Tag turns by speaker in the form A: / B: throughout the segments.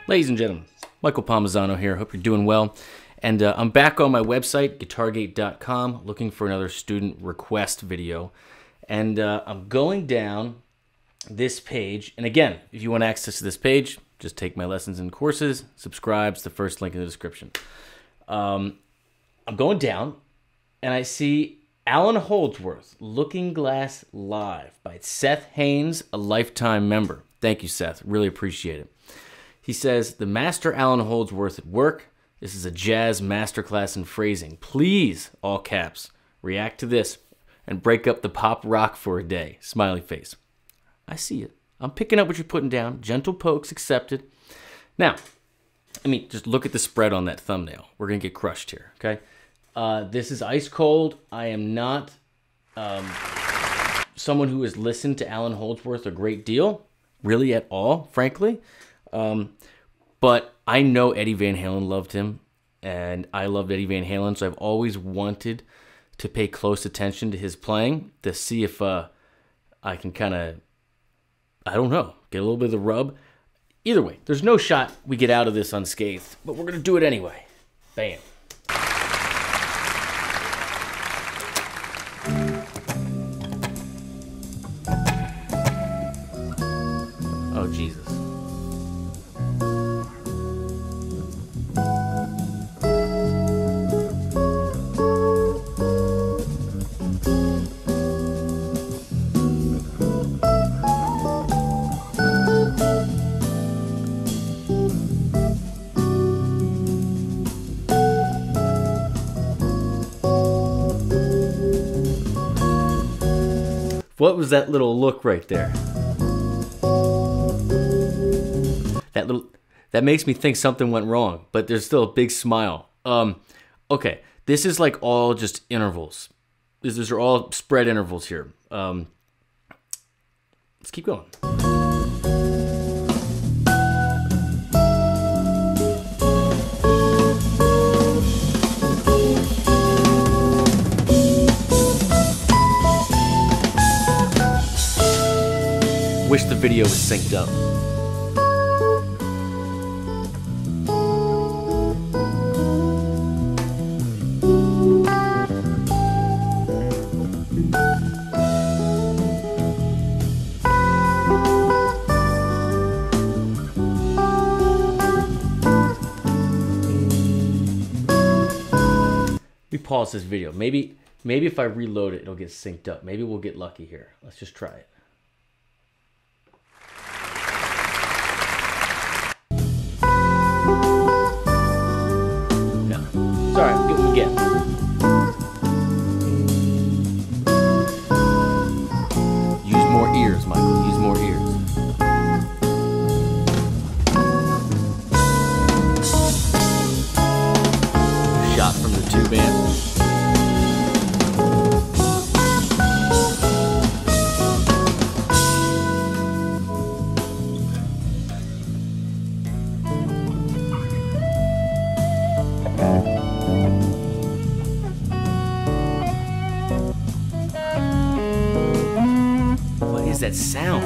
A: Ladies and gentlemen, Michael Palmisano here. Hope you're doing well. And I'm back on my website, guitargate.com, looking for another student request video. And I'm going down this page. And again, if you want access to this page, just take my lessons and courses, subscribe. It's the first link in the description. I'm going down, and I see Allan Holdsworth, Looking Glass Live by Seth Haynes, a lifetime member. Thank you, Seth. Really appreciate it. He says, the master Allan Holdsworth at work. This is a jazz masterclass in phrasing. Please, all caps, react to this and break up the pop rock for a day. Smiley face. I see it. I'm picking up what you're putting down. Gentle pokes accepted. Now, I mean, just look at the spread on that thumbnail. We're going to get crushed here, okay? This is ice cold. I am not someone who has listened to Allan Holdsworth a great deal, really at all, frankly. But I know Eddie Van Halen loved him, and I loved Eddie Van Halen, so I've always wanted to pay close attention to his playing to see if I can kind of, I don't know, get a little bit of the rub. Either way, there's no shot we get out of this unscathed, but we're going to do it anyway. Bam. Oh, Jesus. What was that little look right there? That makes me think something went wrong, but there's still a big smile. Okay, this is like all just intervals. These are all spread intervals here. Let's keep going. Wish the video was synced up. Let me pause this video. Maybe if I reload it, it'll get synced up. Maybe we'll get lucky here. Let's just try it. It's all right, get what we get. Use more ears, Michael. Use more ears. Shot from the tube amp. What is that sound?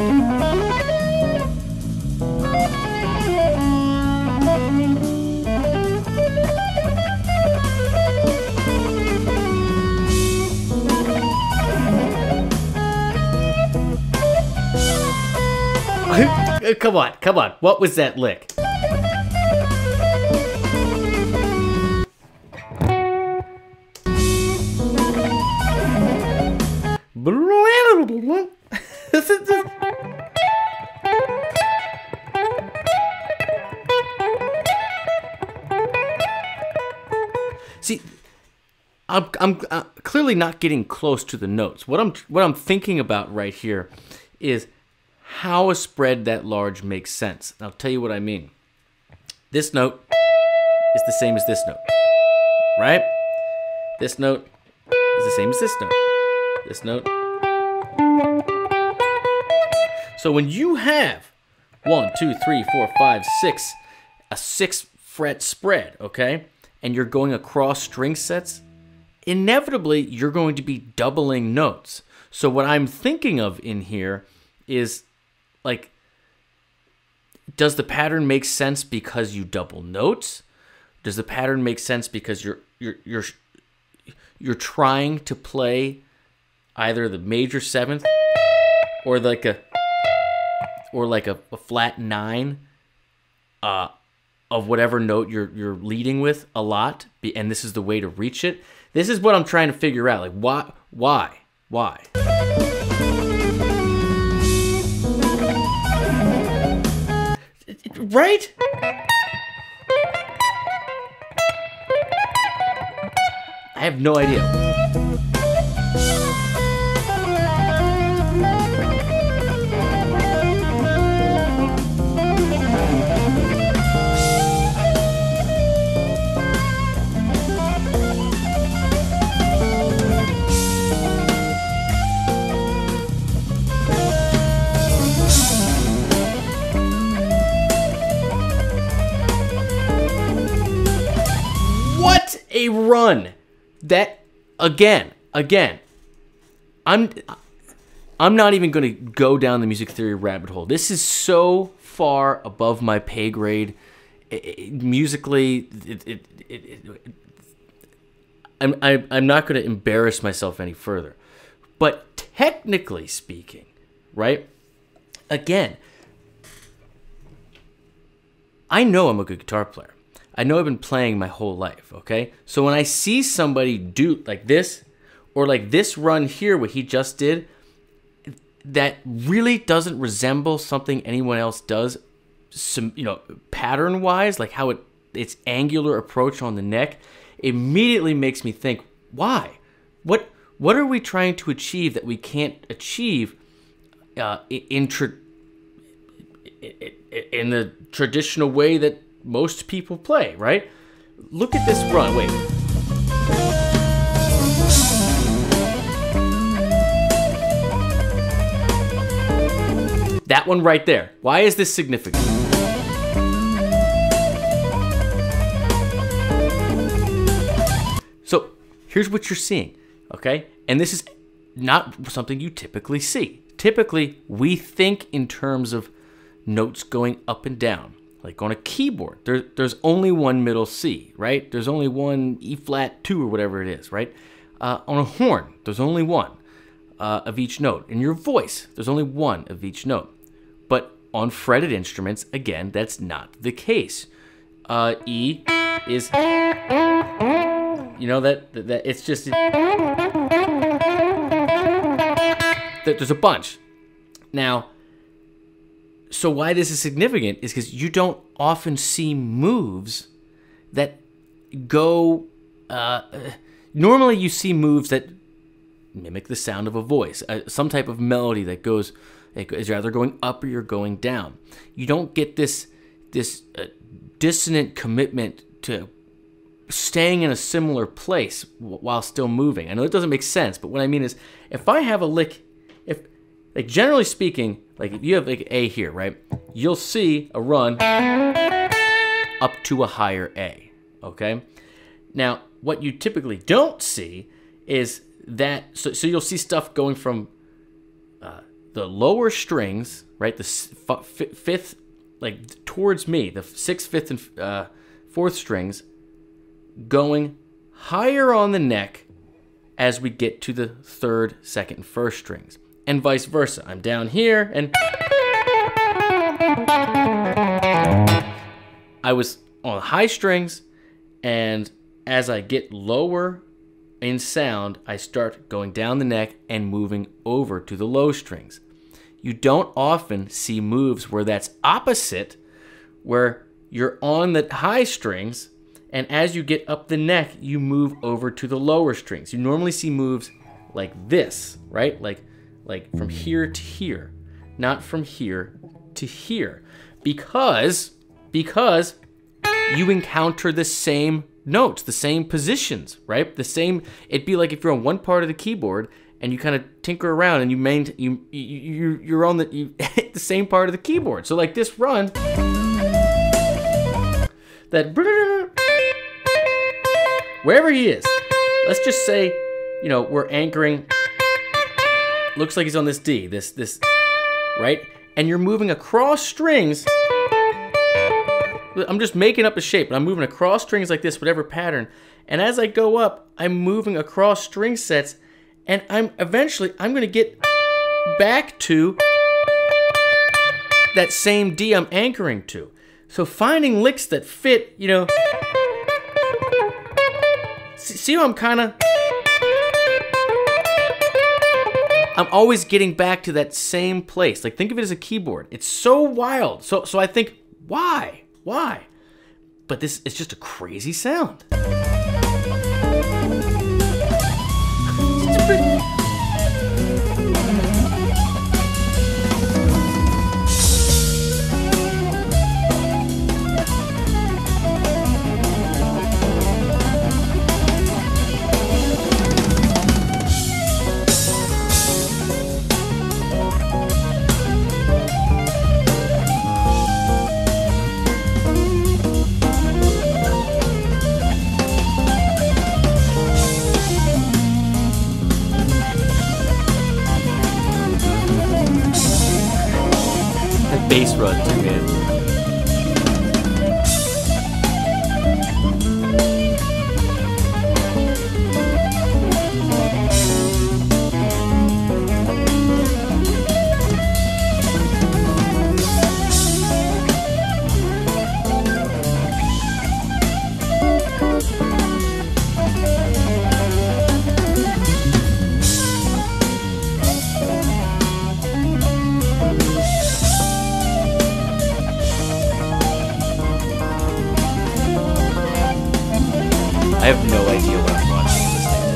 A: Come on, come on. What was that lick? See, I'm clearly not getting close to the notes. What I'm thinking about right here is how a spread that large makes sense. And I'll tell you what I mean. This note is the same as this note, right? This note is the same as this note. This note. So when you have 1, 2, 3, 4, 5, 6, a 6-fret spread, okay, and you're going across string sets, inevitably you're going to be doubling notes. So what I'm thinking of in here is, like, does the pattern make sense because you double notes? Does the pattern make sense because you're trying to play either the major seventh or like a flat 9 of whatever note you're leading with a lot, and this is the way to reach it? This is what I'm trying to figure out. Like, why? Right? I have no idea. What a run! That again. I'm not even going to go down the music theory rabbit hole. This is so far above my pay grade. Musically, I'm not going to embarrass myself any further. But technically speaking, right? Again, I know I'm a good guitar player. I know I've been playing my whole life, okay? So when I see somebody do like this, or like this run here, what he just did, that really doesn't resemble something anyone else does, pattern-wise, like how its angular approach on the neck, immediately makes me think, why? What are we trying to achieve that we can't achieve in the traditional way that most people play, right? Look at this run. Wait. That one right there. Why is this significant? So here's what you're seeing, okay? And this is not something you typically see. Typically, we think in terms of notes going up and down. Like on a keyboard, there's only one middle C, right? There's only one E flat 2 or whatever it is, right? On a horn, there's only one of each note. In your voice, there's only one of each note. But on fretted instruments, again, that's not the case. E is, that it's just, there's a bunch. Now, so why this is significant is because you don't often see moves that go, normally you see moves that mimic the sound of a voice, some type of melody that goes, is either going up or you're going down. You don't get this dissonant commitment to staying in a similar place while still moving. I know it doesn't make sense, but what I mean is, if I have a lick, like generally speaking, like if you have like A here, right? You'll see a run up to a higher A, okay? Now, what you typically don't see is that, so you'll see stuff going from the lower strings, right? The fifth, like towards me, the 6th, 5th, and 4th strings going higher on the neck as we get to the 3rd, 2nd, and 1st strings. And vice versa. I'm down here, and I was on high strings, and as I get lower in sound, I start going down the neck and moving over to the low strings. You don't often see moves where that's opposite, where you're on the high strings, and as you get up the neck, you move over to the lower strings. You normally see moves like this, right? Like from here to here, not from here to here, because you encounter the same notes, the same positions, right? The same. It'd be like if you're on one part of the keyboard and you kind of tinker around and you're on the same part of the keyboard. So like this run, that wherever he is, let's just say, we're anchoring looks like he's on this D, this, right? And you're moving across strings. I'm just making up a shape, but I'm moving across strings like this, whatever pattern. And as I go up, I'm moving across string sets, and eventually I'm gonna get back to that same D I'm anchoring to. So finding licks that fit, you know, see how I'm always getting back to that same place. Like, think of it as a keyboard. It's so wild. So I think, why? But it's just a crazy sound. Bass run too, man. I have no idea what I'm watching and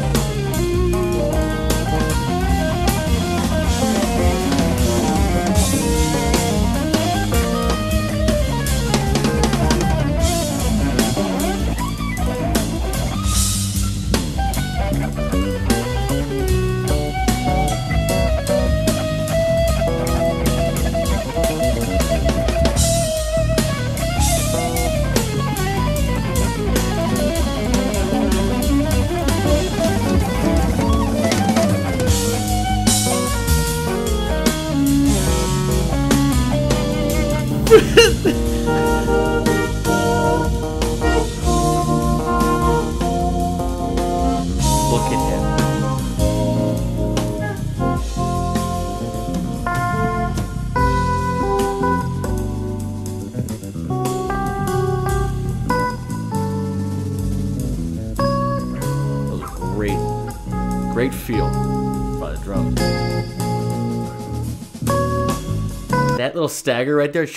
A: look at him. That was great feel by the drums. That little stagger right there.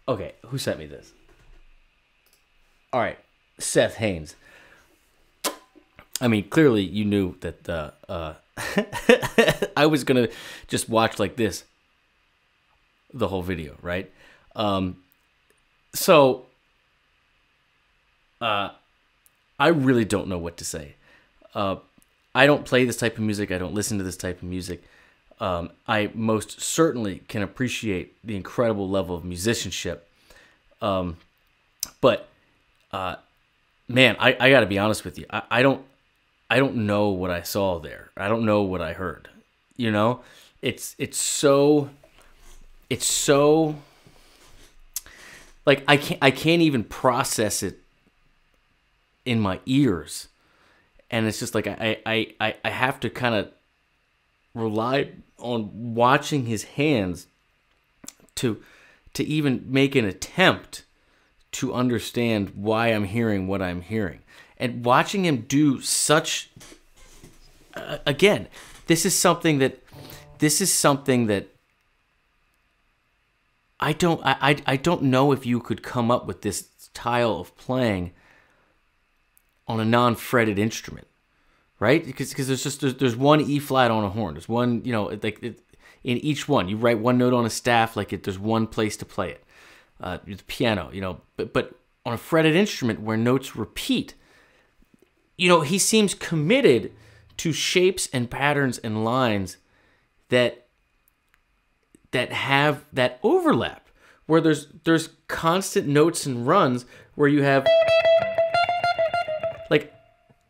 A: Okay, who sent me this? All right, Seth Haynes. I mean, clearly you knew that I was gonna just watch like this the whole video, right? So I really don't know what to say. I don't play this type of music. I don't listen to this type of music. I most certainly can appreciate the incredible level of musicianship. But man, I got to be honest with you. I don't know what I saw there. I don't know what I heard. You know, it's so like I can't even process it in my ears, and it's just like I have to kind of rely on watching his hands to even make an attempt to understand why I'm hearing what I'm hearing. And watching him do such, again, this is something that I don't know if you could come up with this style of playing on a non-fretted instrument, right? Because there's one E flat on a horn. There's one, you know, in each one. You write one note on a staff, like there's one place to play it. The piano, you know, but on a fretted instrument where notes repeat, you know, he seems committed to shapes and patterns and lines that have that overlap, where there's constant notes and runs where you have like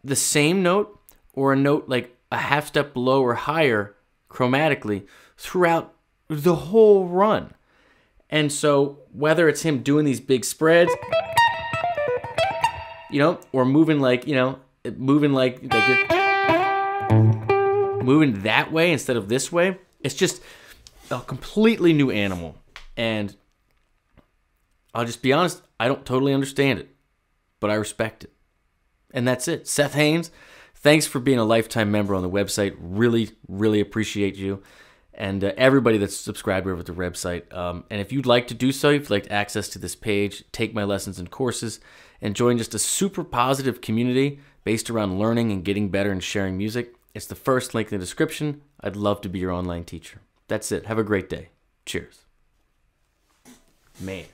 A: the same note or a note like a half step below or higher chromatically throughout the whole run. And so whether it's him doing these big spreads, you know, or moving like, you know, moving moving that way instead of this way, it's just a completely new animal. And I'll just be honest, I don't totally understand it, but I respect it. And that's it. Seth Haynes, thanks for being a lifetime member on the website. Really, really appreciate you. And everybody that's subscribed over at the website. And if you'd like to do so, if you'd like access to this page, take my lessons and courses, and join just a super positive community based around learning and getting better and sharing music, it's the first link in the description. I'd love to be your online teacher. That's it. Have a great day. Cheers. Man.